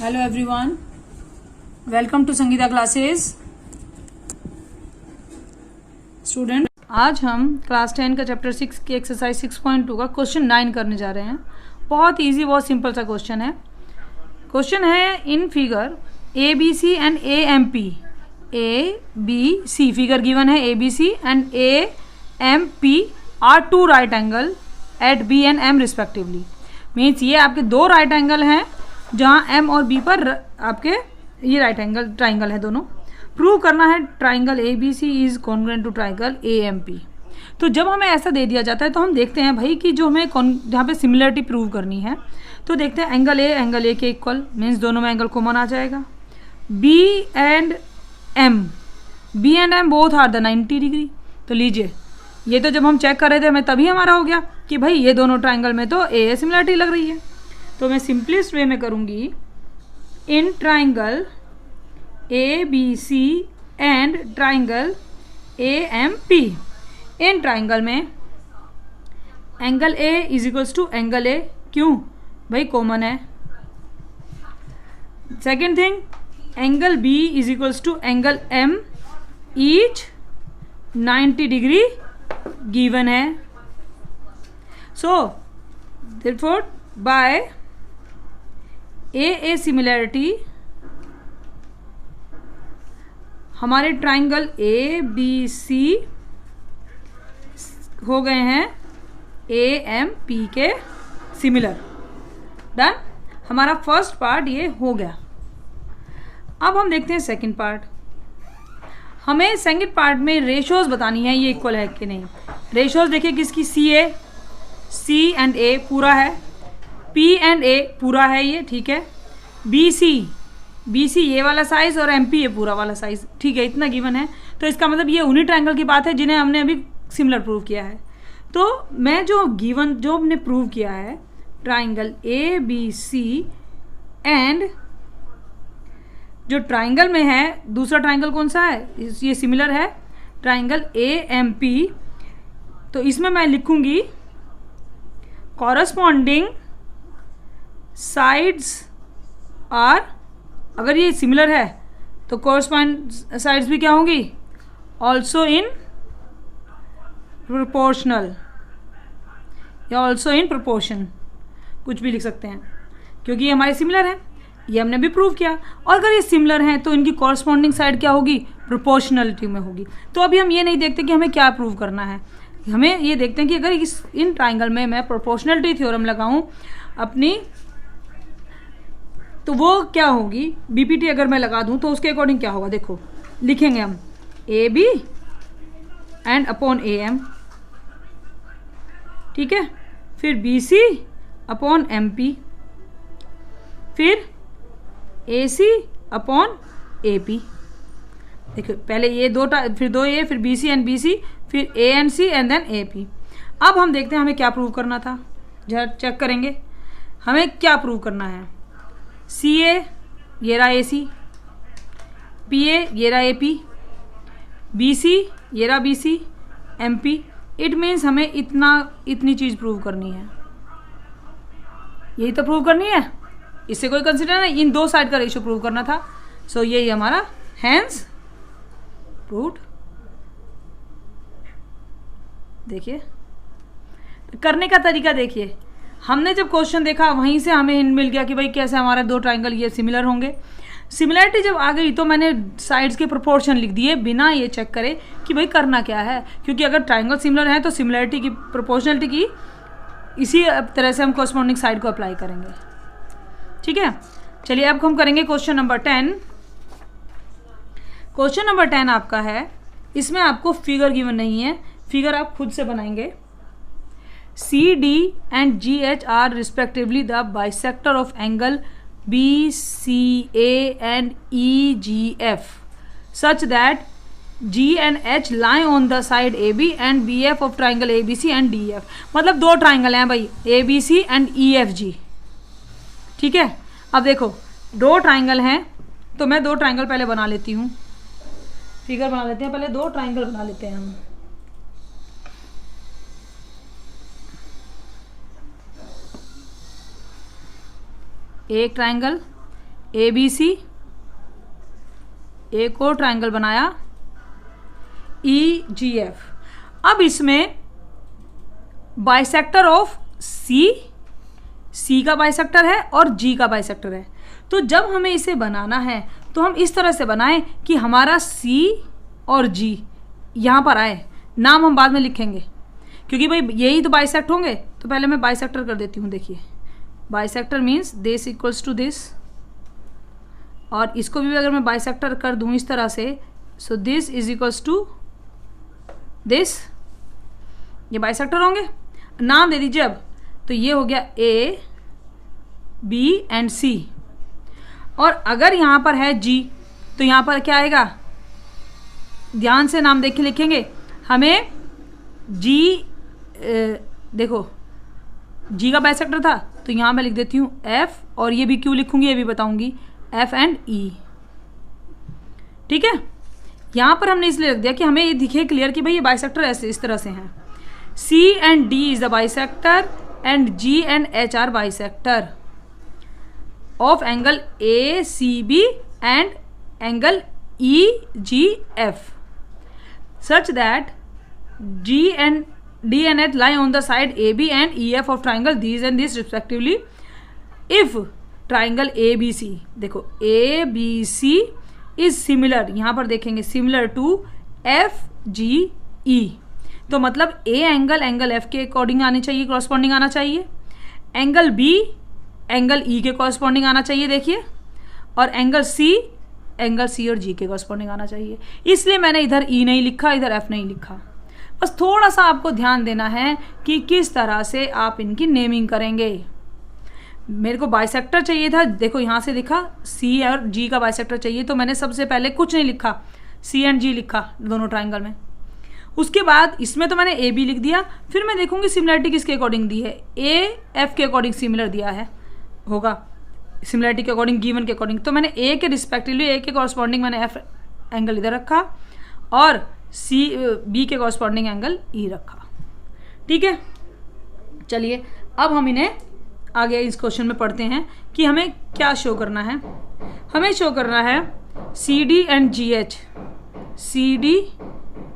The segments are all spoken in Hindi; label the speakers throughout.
Speaker 1: Hello everyone, welcome to Sangeeta classes. Student, आज हम क्लास 10 का चैप्टर 6 की एक्सरसाइज 6.2 का क्वेश्चन 9 करने जा रहे हैं। बहुत इजी, बहुत सिंपल सा क्वेश्चन है। क्वेश्चन है in figure A B C and A M P. A B C figure given है, A B C and A M P are two right angle at B and M respectively. Means ये आपके दो राइट एंगल हैं जहाँ एम और बी पर आपके ये राइट एंगल ट्राइंगल है दोनों। प्रूव करना है triangle A B C is congruent to triangle A M P. तो जब हमें ऐसा दे दिया जाता है तो हम देखते हैं भाई कि जो हमें जहाँ पे सिमिलरिटी प्रूव करनी है तो देखते हैं एंगल ए के इक्वल, मीन्स दोनों में एंगल कॉमन आ जाएगा। B and M both are the 90 degree. तो लीजिए, ये तो जब हम चेक कर रहे थे हमें तभी हमारा हो गया कि भाई ये दोनों ट्राइंगल में तो ए सिमिलरिटी लग रही है। तो मैं सिंपलेस्ट वे में करूँगी, in triangle A B C and triangle A M P. इन ट्राइंगल में angle A is equals to angle A, क्यों भाई कॉमन है। Second thing, angle B is equals to angle M, each 90 degree given है। So therefore by A similarity हमारे ट्राइंगल ए बी सी हो गए हैं ए एम पी के सिमिलर। डन, हमारा फर्स्ट पार्ट ये हो गया। अब हम देखते हैं सेकंड पार्ट। हमें सेकंड पार्ट में रेशोज बतानी है, ये इक्वल है कि नहीं। रेशोज देखिए किसकी, सी एंड ए पूरा है, पी एंड ए पूरा है, ये ठीक है। बी सी ये वाला साइज और एम पी ये पूरा वाला साइज, ठीक है, इतना गिवन है। तो इसका मतलब ये उन्हीं ट्रायंगल की बात है जिन्हें हमने अभी सिमिलर प्रूव किया है। तो मैं जो हमने प्रूव किया है triangle A B C and जो ट्राइंगल में है दूसरा ट्राइंगल कौन सा है, ये सिमिलर है ट्राइंगल ए एम पी। तो इसमें मैं लिखूंगी कॉरस्पॉन्डिंग साइड्स आर, अगर ये सिमिलर है तो कॉरस्पॉन्ड साइड्स भी क्या होंगी, ऑल्सो इन प्रोपोर्शनल या ऑल्सो इन प्रोपोर्शन, कुछ भी लिख सकते हैं क्योंकि ये हमारे सिमिलर है, ये हमने भी प्रूव किया। और अगर ये सिमिलर हैं तो इनकी कॉरस्पॉन्डिंग साइड क्या होगी, प्रोपोर्शनलिटी में होगी। तो अभी हम ये नहीं देखते कि हमें क्या प्रूव करना है, हमें ये देखते हैं कि अगर इन ट्राइंगल में मैं प्रोपोर्शनलिटी थ्योरम लगाऊं अपनी, तो वो क्या होगी, बीपीटी अगर मैं लगा दूं तो उसके अकॉर्डिंग क्या होगा। देखो लिखेंगे हम A B and upon A M, ठीक है, फिर B C upon M P, फिर A C upon A P. देखो पहले ये फिर दो ए, फिर B C and B C, फिर A and C and then A P. अब हम देखते हैं हमें क्या प्रूव करना था, जरा चेक करेंगे हमें क्या प्रूव करना है। सी ए ये रहा ए सी, पी ए ये रहा ए पी, बी सी ये रहा B C, M P. It means हमें इतनी चीज़ प्रूव करनी है, यही तो प्रूव करनी है, इससे कोई कंसिडर नहीं, इन दो साइड का रेशो प्रूव करना था। सो यही हमारा हैंस प्रूव्ड। देखिए करने का तरीका, देखिए हमने जब क्वेश्चन देखा वहीं से हमें हिंट मिल गया कि भाई कैसे हमारे दो ट्राइंगल ये सिमिलर होंगे। सिमिलरिटी जब आ गई तो मैंने साइड्स के प्रोपोर्शन लिख दिए बिना ये चेक करे कि भाई करना क्या है, क्योंकि अगर ट्राइंगल सिमिलर है तो सिमिलरिटी की, प्रोपोर्शनलिटी की इसी तरह से हम कॉरस्पॉन्डिंग साइड को अप्लाई करेंगे, ठीक है। चलिए अब हम करेंगे क्वेश्चन नंबर 10। क्वेश्चन नंबर 10 आपका है, इसमें आपको फिगर गिवन नहीं है, फिगर आप खुद से बनाएंगे। C D and G H are respectively the bisector of angle B C A and E G F such that G and H lie on the side A B and B F of triangle A B C and D F. मतलब दो ट्राइंगल हैं भाई, A B C and E F G, ठीक है। अब देखो दो ट्राइंगल हैं तो मैं दो ट्राइंगल पहले बना लेती हूँ, फिगर बना लेते हैं, पहले दो ट्राइंगल बना लेते हैं हम। एक ट्राइंगल ABC, एक और ट्राइंगल बनाया EGF। अब इसमें बाइसेक्टर ऑफ C का बाइसेक्टर है और G का बाइसेक्टर है। तो जब हमें इसे बनाना है तो हम इस तरह से बनाएं कि हमारा C और G यहाँ पर आए। नाम हम बाद में लिखेंगे क्योंकि भाई यही तो बाइसेक्ट होंगे। तो पहले मैं बाइसेक्टर कर देती हूँ। देखिए bisector means this equals to this, और इसको भी अगर मैं बाइसेक्टर कर दूँ इस तरह से, so this is equals to this, ये बाइसेक्टर होंगे। नाम दे दीजिए अब। तो ये हो गया A, B एंड C। और अगर यहाँ पर है G तो यहाँ पर क्या आएगा, ध्यान से नाम देख के लिखेंगे। हमें G देखो G का बाइसेक्टर था तो यहाँ मैं लिख देती हूँ F, और ये भी क्यों लिखूंगी ये भी बताऊंगी, F एंड E। ठीक है, यहाँ पर हमने इसलिए रख दिया कि हमें ये दिखे क्लियर कि भाई ये बाइसेक्टर ऐसे इस तरह से हैं। C and D is the bisector and G and H are bisector of angle ACB and angle EGF such that G and D and H lie on the side AB and EF of triangle these and this respectively if triangle ABC, देखो ABC is similar, यहाँ पर देखेंगे similar to FGE। तो मतलब A एंगल F के अकॉर्डिंग आनी चाहिए, कॉरस्पॉन्डिंग आना चाहिए। एंगल B एंगल E के कॉरस्पॉन्डिंग आना चाहिए देखिए, और एंगल C और G के कॉरस्पॉन्डिंग आना चाहिए। इसलिए मैंने इधर E नहीं लिखा, इधर F नहीं लिखा। बस थोड़ा सा आपको ध्यान देना है कि किस तरह से आप इनकी नेमिंग करेंगे। मेरे को बाइसेक्टर चाहिए था, देखो यहाँ से लिखा C और G का बाइसेक्टर चाहिए, तो मैंने सबसे पहले कुछ नहीं लिखा, C एंड G लिखा दोनों ट्राइंगल में। उसके बाद इसमें तो मैंने AB लिख दिया। फिर मैं देखूंगी सिमिलरिटी किसके अकॉर्डिंग दी है, A F के अकॉर्डिंग सिमिलर दिया है होगा, सिमिलरिटी के अकॉर्डिंग गिवन के अकॉर्डिंग। तो मैंने A के रिस्पेक्टिवली A के कॉरस्पॉन्डिंग मैंने F एंगल इधर रखा और B के कॉरस्पॉन्डिंग एंगल E रखा। ठीक है, चलिए अब हम इन्हें आगे इस क्वेश्चन में पढ़ते हैं कि हमें क्या शो करना है। हमें शो करना है CD and GH, CD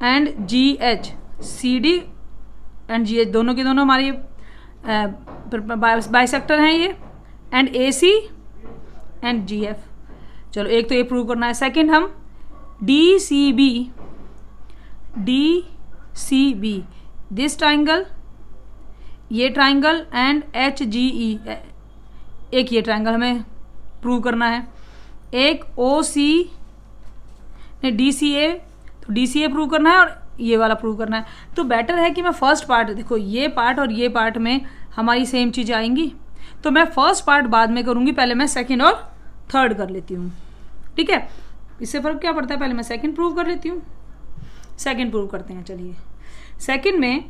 Speaker 1: and GH, CD and GH दोनों के दोनों हमारी बाइसेक्टर हैं ये, एंड AC एंड GF। चलो एक तो ये प्रूव करना है। सेकंड हम DCB दिस ट्राइंगल, ये ट्राइंगल एंड HGE, एक ये ट्राइंगल हमें प्रूव करना है। एक DCA, तो DCA प्रूव करना है और ये वाला प्रूव करना है। तो बेटर है कि मैं फर्स्ट पार्ट, देखो ये पार्ट और ये पार्ट में हमारी सेम चीज़ें आएंगी, तो मैं फर्स्ट पार्ट बाद में करूँगी, पहले मैं सेकंड और थर्ड कर लेती हूँ। ठीक है, इससे फ़र्क क्या पड़ता है, पहले मैं सेकंड प्रूव कर लेती हूँ। सेकंड प्रूव करते हैं। चलिए सेकंड में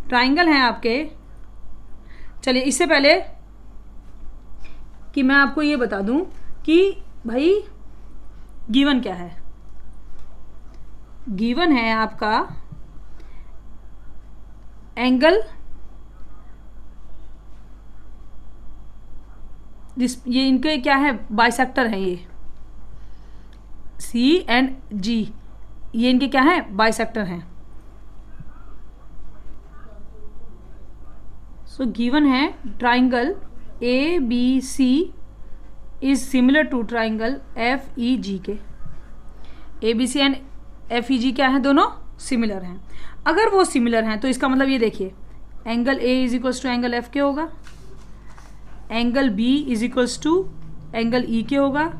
Speaker 1: ट्राइंगल हैं आपके। चलिए इससे पहले कि मैं आपको ये बता दूं कि भाई गिवन क्या है। गिवन है आपका एंगल, ये इनके क्या है, बाइसेक्टर है ये C एंड G, ये इनके क्या है, बाइसेक्टर हैं। सो गिवन है triangle ABC is similar to triangle FEG के। ABC एंड FEG क्या है, दोनों सिमिलर हैं। अगर वो सिमिलर हैं तो इसका मतलब ये देखिए, angle A is equals to angle F के होगा, angle B is equals to angle E के होगा,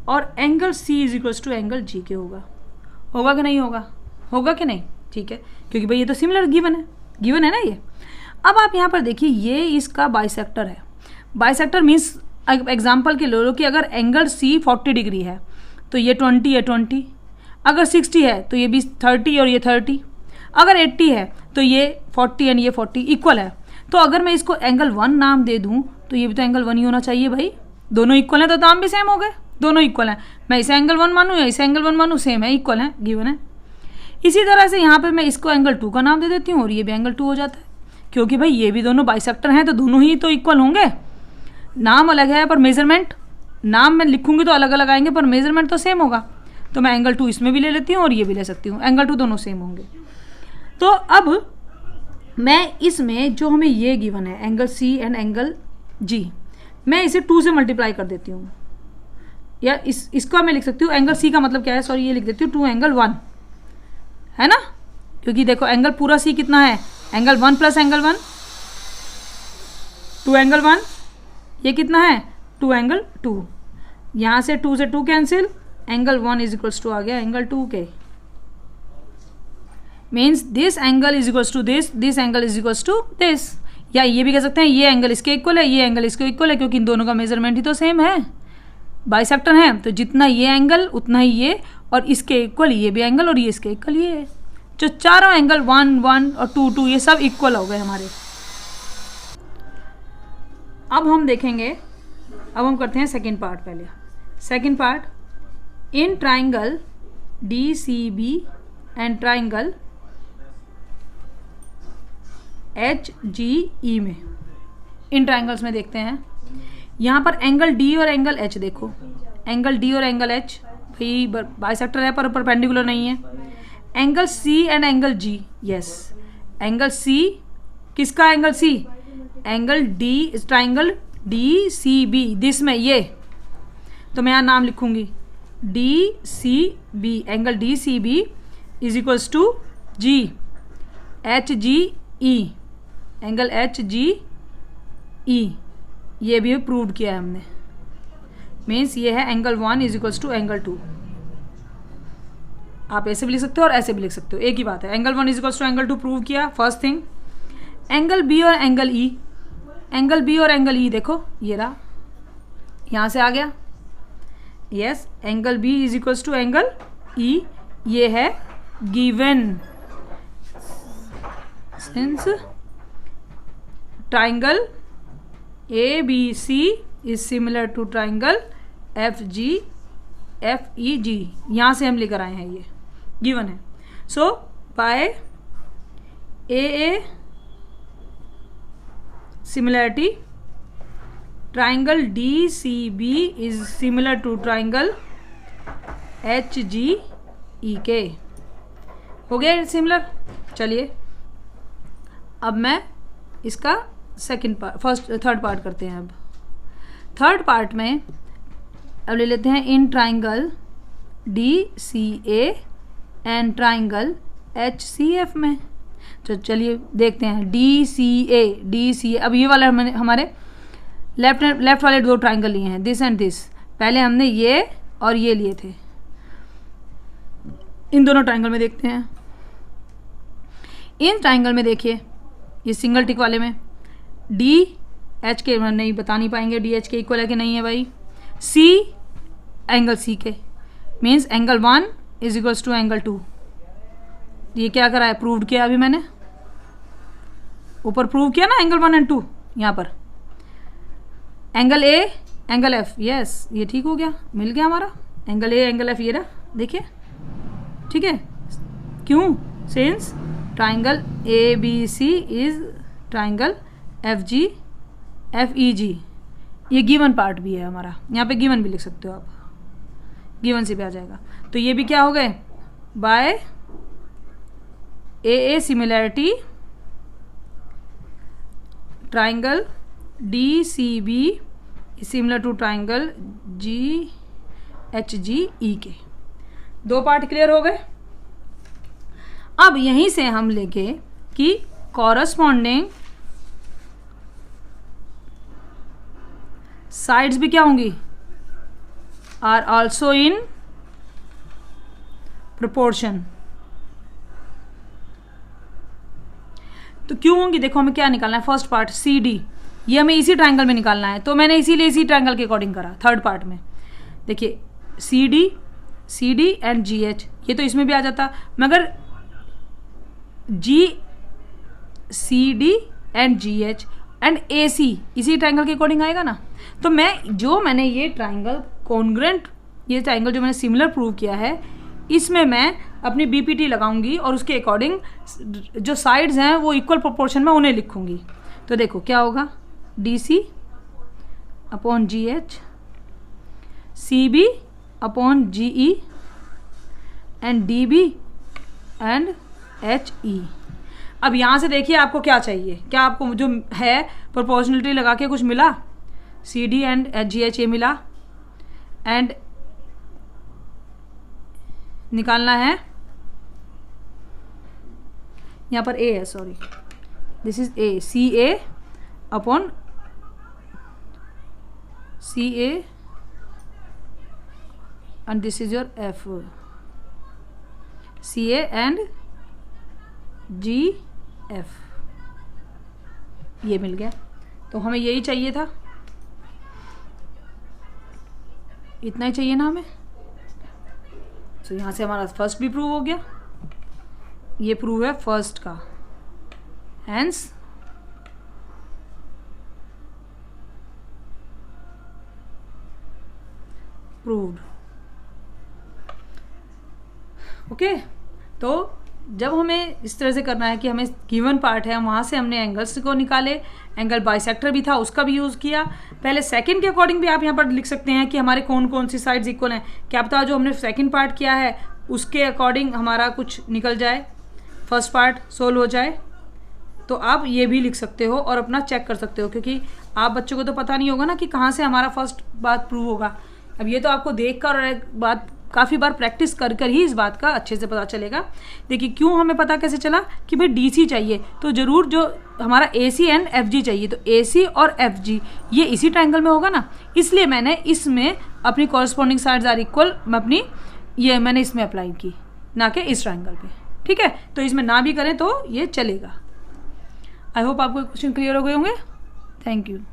Speaker 1: और angle C is equals to angle G के होगा। होगा कि नहीं होगा, होगा कि नहीं, ठीक है, क्योंकि भाई ये तो सिमिलर गिवन है ना ये। अब आप यहाँ पर देखिए, ये इसका बाइसेक्टर है। बाइसेक्टर मीन्स एग्जाम्पल के लो कि अगर एंगल C 40 डिग्री है तो ये 20 है 20, अगर 60 है तो ये भी 30 और ये 30, अगर 80 है तो ये 40 एंड ये 40 इक्वल है। तो अगर मैं इसको एंगल 1 नाम दे दूँ तो ये भी तो एंगल 1 ही होना चाहिए भाई, दोनों इक्वल हैं तो नाम भी सेम हो गए, दोनों इक्वल हैं। मैं इसे एंगल 1 मानूँ या इसे एंगल 1 मानूँ, सेम है, इक्वल है, गिवन है। इसी तरह से यहाँ पर मैं इसको एंगल 2 का नाम दे देती हूँ और ये भी एंगल 2 हो जाता है, क्योंकि भाई ये भी दोनों बाइसेक्टर हैं तो दोनों ही तो इक्वल होंगे। नाम अलग है पर मेजरमेंट नाम मैं लिखूंगी तो अलग अलग आएंगे पर मेजरमेंट तो सेम होगा। तो मैं एंगल 2 इसमें भी ले लेती हूँ और ये भी ले सकती हूँ, एंगल 2 दोनों सेम होंगे। तो अब मैं इसमें जो हमें ये गिवन है angle C and angle G, मैं इसे 2 से मल्टीप्लाई कर देती हूँ, या इसका मैं लिख सकती हूँ एंगल सी का मतलब क्या है, सॉरी ये लिख देती हूँ 2 एंगल 1, है ना, क्योंकि देखो एंगल पूरा सी कितना है, एंगल 1 प्लस एंगल 1 2 एंगल 1, ये कितना है 2 एंगल 2, यहाँ से 2 से 2 cancel, angle 1 is equals to आ गया एंगल 2 के, means this angle is equals to this angle is equals to this, या ये भी कह सकते हैं ये एंगल इसके इक्वल है, ये एंगल इसके इक्वल है, क्योंकि इन दोनों का मेजरमेंट ही तो सेम है, बाइसेक्टर है, तो जितना ये एंगल उतना ही ये, और इसके इक्वल ये भी एंगल और ये इसके इक्वल ये है। जो चारों एंगल 1 1 और 2 2 ये सब इक्वल हो गए हमारे। अब हम देखेंगे, अब हम करते हैं सेकेंड पार्ट। पहले सेकेंड पार्ट, इन triangle DCB and triangle HGE में, इन ट्राइंगल्स में देखते हैं, यहाँ पर एंगल D और एंगल H देखो, एंगल D और एंगल H भाई बाइसेक्टर है पर परपेंडिकुलर नहीं है। Angle C and angle G, yes angle C किसका angle C, angle D, triangle DCB, this में ये, तो मैं यहाँ नाम लिखूंगी DCB, angle DCB is equals to G HGE, angle HGE, ये भी प्रूव किया है हमने, मीन्स ये है angle 1 is equals to angle 2। आप ऐसे भी लिख सकते हो और ऐसे भी लिख सकते हो, एक ही बात है। Angle 1 is equals to angle 2 prove किया, फर्स्ट थिंग। एंगल B और एंगल E, एंगल B और एंगल E देखो ये रहा, यहाँ से आ गया, yes angle B is equals to angle E, ये है given, since triangle ABC is similar to triangle FEG, यहाँ से हम लेकर आए हैं, ये गिवन है। So by AA similarity triangle DCB is similar to triangle HGE, हो गया सिमिलर। चलिए अब मैं इसका सेकंड पार्ट, थर्ड पार्ट करते हैं। अब थर्ड पार्ट में अब ले लेते हैं in triangle DCA and triangle HCF में। तो चलिए देखते हैं DCA, अब ये वाला हमारे लेफ्ट वाले 2 ट्राइंगल लिए हैं, दिस एंड दिस, पहले हमने ये और ये लिए थे। इन दोनों ट्राइंगल में देखते हैं, इन ट्राइंगल में देखिए ये सिंगल टिक वाले में DH के नहीं बता नहीं पाएंगे DH के इक्वल है कि नहीं है भाई, C एंगल C के, means angle 1 is equals to angle 2। ये क्या करा है, प्रूव किया अभी मैंने, ऊपर प्रूव किया ना एंगल 1 एंड 2, यहाँ पर angle A angle F, yes ये ठीक हो गया, मिल गया हमारा एंगल A एंगल F, ये रहा देखिए, ठीक है। क्यों, since triangle ABC is triangle FEG, ये गिवन पार्ट भी है हमारा, यहाँ पे गिवन भी लिख सकते हो आप, गिवन से भी आ जाएगा। तो ये भी क्या हो गए, by AA similarity triangle DCB similar to triangle HGE के 2 पार्ट क्लियर हो गए। अब यहीं से हम लेंगे कि कॉरस्पॉन्डिंग साइड्स भी क्या होंगी, आर ऑल्सो इन प्रोपोर्शन। तो क्यों होंगी, देखो हमें क्या निकालना है, फर्स्ट पार्ट CD, ये हमें इसी ट्राइंगल में निकालना है, तो मैंने इसीलिए इसी ट्राइंगल के अकॉर्डिंग करा। थर्ड पार्ट में देखिए CD एंड GH, ये तो इसमें भी आ जाता, मगर CD and GH and AC इसी ट्राइंगल के अकॉर्डिंग आएगा ना। तो मैंने ये ट्राइंगल कॉन्ग्रेंट, ये ट्राइंगल जो मैंने सिमिलर प्रूव किया है, इसमें मैं अपनी BPT लगाऊंगी और उसके अकॉर्डिंग जो साइड्स हैं वो इक्वल प्रोपोर्शन में उन्हें लिखूंगी। तो देखो क्या होगा, DC upon GH CB upon GE and DB and HE। अब यहाँ से देखिए आपको क्या चाहिए, क्या आपको जो है प्रोपोर्शनलिटी लगा के कुछ मिला, CD एंड GH ये मिला, एंड निकालना है यहाँ पर A है, sorry this is A, CA upon CA and this is your F, CA and GF, ये मिल गया। तो हमें यही चाहिए था, इतना ही चाहिए ना हमें। तो यहाँ से हमारा फर्स्ट भी प्रूव हो गया, ये प्रूव है फर्स्ट का, हैंस प्रूव्ड। ओके, तो जब हमें इस तरह से करना है कि हमें गिवन पार्ट है, वहाँ से हमने एंगल्स को निकाले, एंगल बाइसेक्टर भी था उसका भी यूज़ किया। पहले सेकंड के अकॉर्डिंग भी आप यहाँ पर लिख सकते हैं कि हमारे कौन कौन सी साइड्स इक्वल हैं, क्या पता जो हमने सेकंड पार्ट किया है उसके अकॉर्डिंग हमारा कुछ निकल जाए, फर्स्ट पार्ट सोल्व हो जाए। तो आप ये भी लिख सकते हो और अपना चेक कर सकते हो, क्योंकि आप बच्चों को तो पता नहीं होगा ना कि कहाँ से हमारा फर्स्ट बात प्रूव होगा। अब ये तो आपको देख कर और एक बात काफ़ी बार प्रैक्टिस कर कर ही इस बात का अच्छे से पता चलेगा। देखिए क्यों हमें पता कैसे चला कि भाई DC चाहिए, तो ज़रूर जो हमारा AC एंड FG चाहिए, तो AC और FG ये इसी ट्रायंगल में होगा ना, इसलिए मैंने इसमें अपनी कॉरस्पॉन्डिंग साइड्स आर इक्वल मैंने इसमें अप्लाई की, ना कि इस ट्रायंगल पे। ठीक है, तो इसमें ना भी करें तो ये चलेगा। आई होप आपको क्वेश्चन क्लियर हो गए होंगे। Thank you.